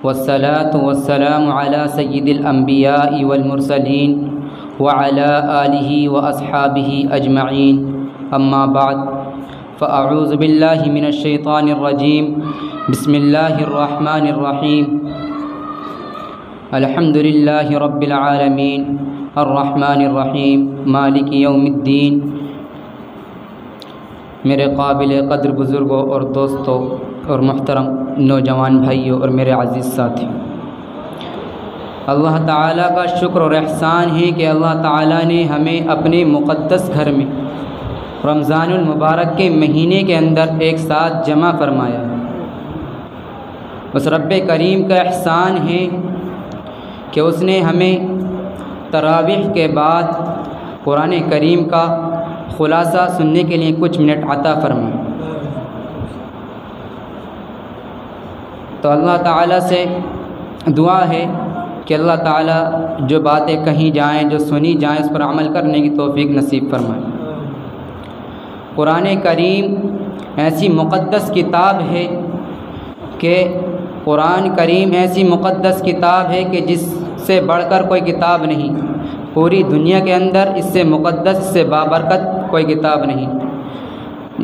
والصلاة والسلام على سيد الأنبياء والمرسلين وعلى آله وأصحابه أجمعين أما بعد فأعوذ بالله من الشيطان الرجيم بسم الله الرحمن الرحيم الحمد لله رب العالمين الرحمن الرحيم مالك يوم الدين۔ میرے قابل قدر بزرگوں اور دوستوں اور محترم نوجوان بھائیوں اور میرے عزیز ساتھی، اللہ تعالیٰ کا شکر اور احسان ہے کہ اللہ تعالیٰ نے ہمیں اپنے مقدس گھر میں رمضان المبارک کے مہینے کے اندر ایک ساتھ جمع فرمایا ہے۔ اس رب کریم کا احسان ہے کہ اس نے ہمیں تراویح کے بعد قرآن کریم کا خلاصہ سننے کے لیے کچھ منٹ عطا فرمائے۔ تو اللہ تعالیٰ سے دعا ہے کہ اللہ تعالیٰ جو باتیں کہیں جائیں، جو سنی جائیں، اس پر عمل کرنے کی توفیق نصیب فرمائے۔ قرآن کریم ایسی مقدس کتاب ہے کہ قرآن کریم ایسی مقدس کتاب ہے کہ جس سے بڑھ کر کوئی کتاب نہیں، پوری دنیا کے اندر اس سے مقدس، اس سے بابرکت کوئی کتاب نہیں۔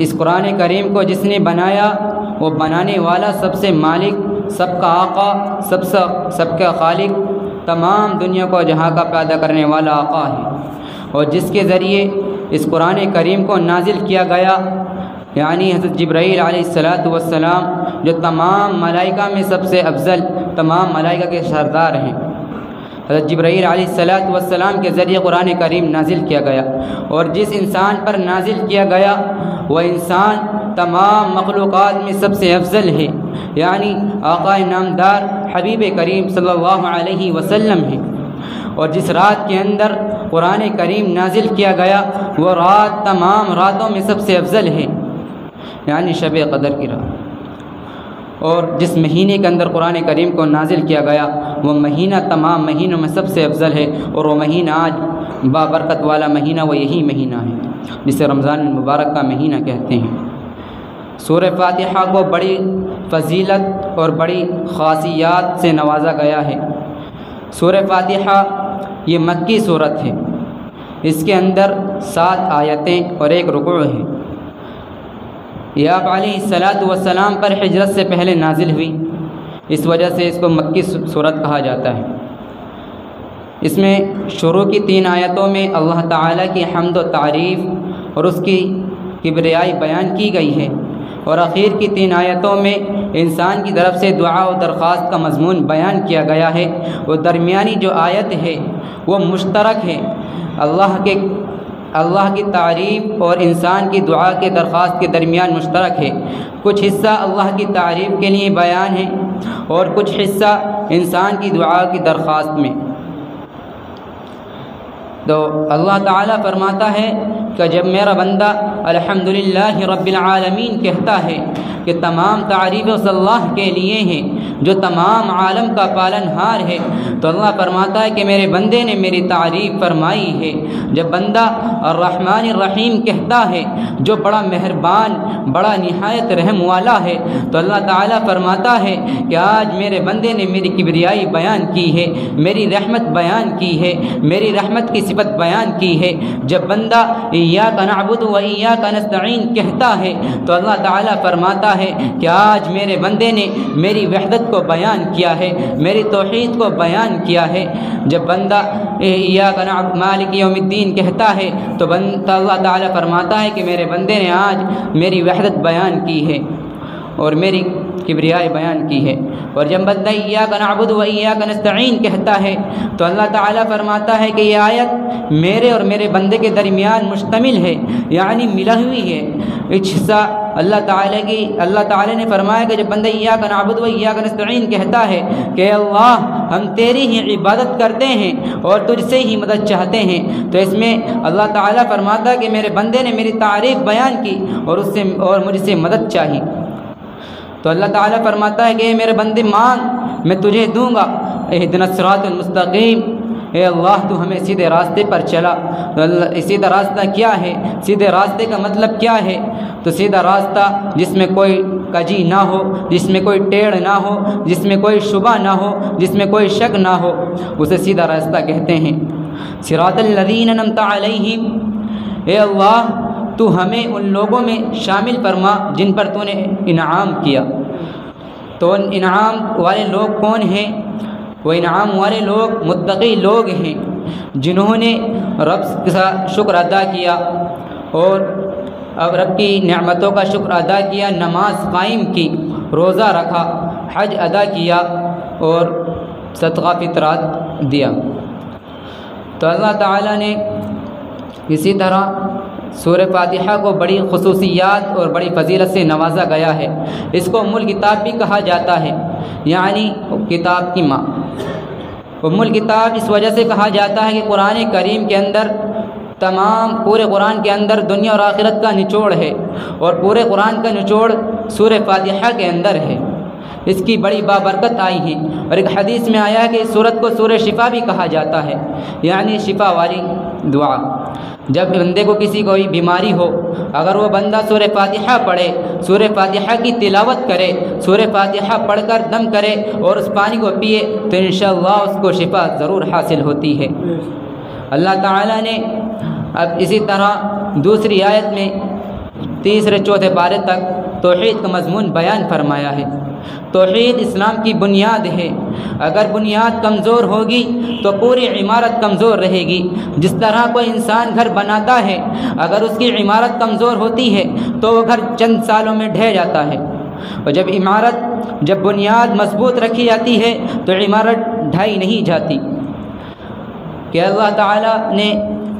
اس قرآن کریم کو جس نے بنایا وہ بنانے والا سب سے مالک، سب کا آقا، سب کا خالق، تمام دنیا کو جہاں کا پیدا کرنے والا آقا ہے، اور جس کے ذریعے اس قرآن کریم کو نازل کیا گیا یعنی حضرت جبرائیل علیہ السلام جو تمام ملائکہ میں سب سے افضل، تمام ملائکہ کے سردار ہیں۔ حضرت جبرائیل علیہ السلام کے ذریعے قرآن کریم نازل کیا گیا، اور جس انسان پر نازل کیا گیا وہ انسان تمام مخلوقات میں سب سے افضل ہے، یعنی آقا نامدار حبیب کریم صلی اللہ علیہ وسلم ہے۔ اور جس رات کے اندر قرآن کریم نازل کیا گیا وہ رات تمام راتوں میں سب سے افضل ہے، یعنی شب قدر کی رات۔ اور جس مہینے کے اندر قرآن کریم کو نازل کیا گیا وہ مہینہ تمام مہینوں میں سب سے افضل ہے، اور وہ مہینہ آج بابرکت والا مہینہ وہ یہی مہینہ ہے جسے رمضان المبارک کا مہینہ کہتے ہیں۔ سورہ فاتحہ کو بڑی فضیلت اور بڑی خاصیات سے نوازا گیا ہے۔ سورہ فاتحہ یہ مکی صورت ہے، اس کے اندر 7 آیتیں اور 1 رکوع ہے۔ یہ آپ علیہ السلام پر ہجرت سے پہلے نازل ہوئی، اس وجہ سے اس کو مکی صورت کہا جاتا ہے۔ اس میں شروع کی 3 آیتوں میں اللہ تعالیٰ کی حمد و تعریف اور اس کی کبریائی بیان کی گئی ہے، اور اخیر کی 3 آیتوں میں انسان کی طرف سے دعا و درخواست کا مضمون بیان کیا گیا ہے۔ وہ درمیانی جو آیت ہے وہ مشترک ہے، اللہ کی تعریف اور انسان کی دعا کے درخواست کے درمیان مشترک ہے۔ کچھ حصہ اللہ کی تعریف کے لیے بیان ہے اور کچھ حصہ انسان کی دعا کی درخواست میں۔ تو اللہ تعالیٰ فرماتا ہے کہ جب میرا بندہ الحمدللہ رب العالمین کہتا ہے کہ تمام تعریفیں اس اللہ کے لیے ہیں جو تمام عالم کا پالن ہار ہے، تو اللہ فرماتا ہے کہ میرے بندے نے میری تعریف فرمائی ہے۔ جب بندہ الرحمن الرحیم کہتا ہے جو بڑا مہربان، بڑا نہایت رحم والا ہے، تو اللہ تعالیٰ فرماتا ہے کہ آج میرے بندے نے میری کبریائی بیان کی ہے، میری رحمت بیان کی ہے، میری رحمت کی صفت بیان کی ہے۔ جب بندہ ایاک نعبد و ایاک نستعین کہتا ہے تو اللہ تعالیٰ فرماتا ہے کہ آج میرے بندے نے میری وحدت کو بیان کیا ہے، میری توحید کو بیان کیا ہے۔ جب بندہ ایاک نعبد مالک یوم الدین کہتا ہے تو اللہ تعالیٰ فرماتا ہے کہ میرے بندے نے آج میری وحدت بیان کی ہے اور میری کبریائی بیان کی ہے۔ اور جب بندہ ایاک نعبد و ایاک نستعین کہتا ہے تو اللہ تعالیٰ فرماتا ہے کہ یہ آیت میرے اور میرے بندے کے درمیان مشتمل ہے، یعنی ملا ہوئی ہے۔ ایک حصہ اللہ تعالیٰ نے فرمایا کہ جب بندہ ایاک نعبد و ایاک نستعین کہتا ہے کہ اللہ ہم تیری ہی عبادت کرتے ہیں اور تجھ سے ہی مدد چاہتے ہیں، تو اس میں اللہ تعالیٰ فرماتا ہے کہ میرے بندے نے میری تعریف بیان کی اور مجھ سے مدد چاہی۔ تو اللہ تعالیٰ فرماتا ہے کہ میرے بندے مانگ میں تجھے دوں گا، اہدنا الصراط المستقیم، اے اللہ تو ہمیں سیدھے راستے پر چلا۔ سیدھا راستہ کیا ہے؟ سیدھے راستے کا مطلب کیا ہے؟ تو سیدھا راستہ جس میں کوئی کجی نہ ہو، جس میں کوئی ٹیڑھ نہ ہو، جس میں کوئی شبہ نہ ہو، جس میں کوئی شک نہ ہو، اسے سیدھا راستہ کہتے ہیں۔ صراط الذین انعمت علیہم، اے اللہ تو ہمیں ان لوگوں میں شامل فرما جن پر تو نے انعام کیا۔ تو انعام والے لوگ کون ہیں؟ وہ انعام والے لوگ متقی لوگ ہیں جنہوں نے رب کا شکر ادا کیا اور اب رب کی نعمتوں کا شکر ادا کیا، نماز قائم کی، روزہ رکھا، حج ادا کیا اور صدقہ فطرات دیا۔ تو اللہ تعالیٰ نے اسی طرح سورہ فاتحہ کو بڑی خصوصیات اور بڑی فضیلت سے نوازا گیا ہے۔ اس کو ام الکتاب بھی کہا جاتا ہے، یعنی کتاب کی ماں۔ ام الکتاب اس وجہ سے کہا جاتا ہے کہ قرآن کریم کے اندر پورے قرآن کے اندر دنیا اور آخرت کا نچوڑ ہے، اور پورے قرآن کا نچوڑ سورہ فاتحہ کے اندر ہے۔ اس کی بڑی بابرکت آئی ہے، اور ایک حدیث میں آیا ہے کہ اس سورت کو سورہ شفا بھی کہا جاتا ہے، یعنی شفا والی دعا۔ جب بندے کو کسی کوئی بیماری ہو، اگر وہ بندہ سورہ فاتحہ پڑھے، سورہ فاتحہ کی تلاوت کرے، سورہ فاتحہ پڑھ کر دم کرے اور اس پانی کو پیے، تو انشاءاللہ اس کو شفا ضرور حاصل ہوتی ہے۔ اللہ تعالیٰ نے اب اسی طرح دوسری آیت میں تیسرے چوتھے پارے تک توحید کا مضمون بیان فرمایا ہے۔ توحید اسلام کی بنیاد ہے، اگر بنیاد کمزور ہوگی تو پوری عمارت کمزور رہے گی۔ جس طرح کوئی انسان گھر بناتا ہے، اگر اس کی عمارت کمزور ہوتی ہے تو وہ گھر چند سالوں میں ڈھہ جاتا ہے، اور جب بنیاد مضبوط رکھی جاتی ہے تو عمارت ڈھائی نہیں جاتی۔ کہ اللہ تعالیٰ نے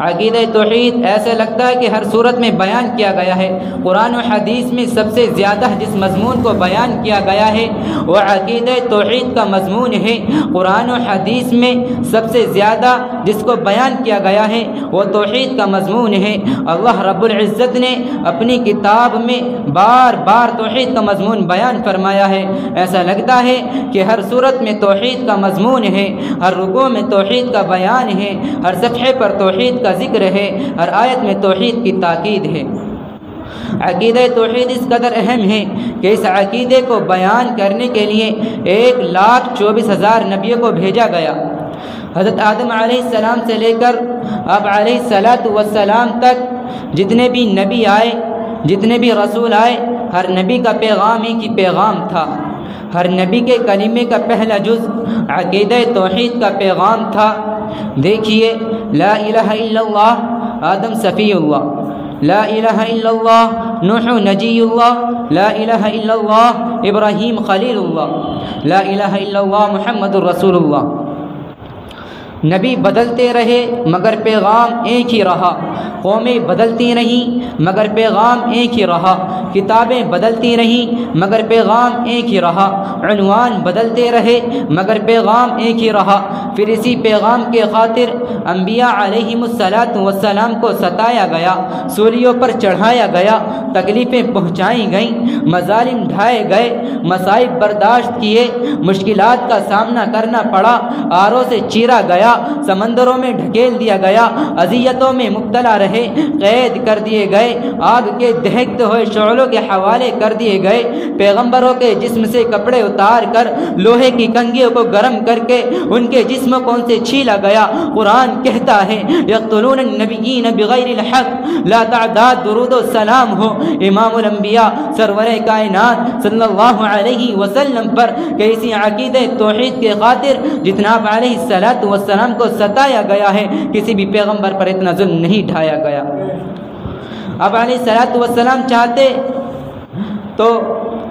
عقیدہ توحید ایسے لگتا ہے کہ ہر صورت میں بیان کیا گیا ہے۔ قرآن و حدیث میں سب سے زیادہ جس مضمون کو بیان کیا گیا ہے وہ عقیدہ توحید کا مضمون ہے۔ قرآن و حدیث میں سب سے زیادہ جس کو بیان کیا گیا ہے وہ توحید کا مضمون ہے۔ اللہ رب العزت نے اپنی کتاب میں بار بار توحید کا مضمون بیان فرمایا ہے۔ ایسا لگتا ہے کہ ہر صورت میں توحید کا مضمون ہے، ہر رکوع میں توحید کا بیان ہے، ہر صفحے پر توحید کا ذکر ہے، ہر آیت میں توحید کی تاکید ہے۔ عقیدہ توحید اس قدر اہم ہے کہ اس عقیدے کو بیان کرنے کے لیے 1,24,000 نبیوں کو بھیجا گیا۔ حضرت آدم علیہ السلام سے لے کر اب علیہ السلام تک جتنے بھی نبی آئے، جتنے بھی رسول آئے، ہر نبی کا پیغام ہی کی پیغام تھا۔ ہر نبی کے کلمے کا پہلا جز عقیدہ توحید کا پیغام تھا۔ دیکھیے، لا الہ الا اللہ آدم صفی اللہ، لا الہ الا اللہ نوح نجی اللہ، لا الہ الا اللہ ابراہیم خلیل اللہ، لا الہ الا اللہ محمد الرسول اللہ۔ نبی بدلتے رہے مگر پیغام ایک ہی رہا، قومیں بدلتی رہیں مگر پیغام ایک ہی رہا، کتابیں بدلتی رہیں مگر پیغام ایک ہی رہا، عنوان بدلتے رہے مگر پیغام ایک ہی رہا۔ پھر اسی پیغام کے خاطر انبیاء علیہم السلام کو ستایا گیا، سولیوں پر چڑھایا گیا، تکلیفیں پہنچائی گئیں، مظالم ڈھائے گئے، مصائب برداشت کیے، مشکلات کا سامنا کرنا پڑا، آروں سے چیرا گیا، سمندروں میں ڈھکیل دیا گیا، اذیتوں میں مبتلا رہے، قید کر دیے گئے، آگ کے دہکتے ہوئے شعلوں کے حوالے کر دیے گئے، پیغمبروں کے جسم سے کپڑے اتار کر لوہے کی کنگھیوں کو گرم کر کے ان کے جسموں کو ان سے چھیلا گیا۔ قرآن کہتا ہے یقتلون النبیین بغیر الحق، لا تعداد درود و سلام ہو امام الانبیاء سرور کائنات صلی اللہ علیہ وسلم پر کہ اسی عقیدہ توحید کے خاطر جتنا آپ علیہ السلام کو ستایا گیا ہے، کسی بھی پیغمبر پر اتنا ظلم نہیں ڈھایا گیا۔ اب علیہ السلام چاہتے تو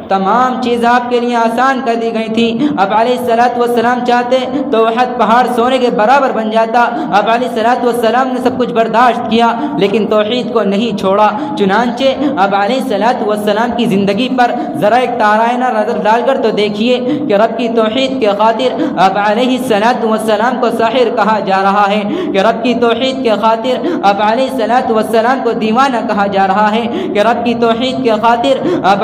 تمام چیز آپ کے لیے آسان کر دی گئی تھی۔ اب علیہ السلام چاہتے تو احد پہاڑ سونے کے برابر بن جاتا۔ اب علیہ السلام نے سب کچھ برداشت کیا لیکن توحید کو نہیں چھوڑا۔ چنانچہ اب علیہ السلام کی زندگی پر ذرا ایک تارائنہ نظر ڈال کر تو دیکھیے کہ رب کی توحید کے خاطر اب علیہ السلام کو ساحر کہا جا رہا ہے، کہ رب کی توحید کے خاطر اب علیہ السلام کو دیوانہ کہا جا رہا ہے، کہ رب کی توحید کے خاطر اب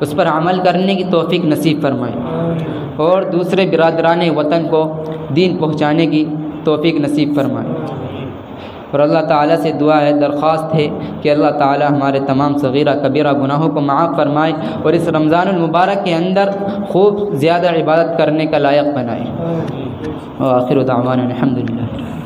اس پر عمل کرنے کی توفیق نصیب فرمائے اور دوسرے برادران وطن کو دین پہنچانے کی توفیق نصیب فرمائے۔ اور اللہ تعالیٰ سے دعا ہے، درخواست ہے کہ اللہ تعالیٰ ہمارے تمام صغیرہ کبیرہ گناہوں کو معاف فرمائے اور اس رمضان المبارک کے اندر خوب زیادہ عبادت کرنے کا لائق بنائے۔ وآخر دعوانا الحمدللہ۔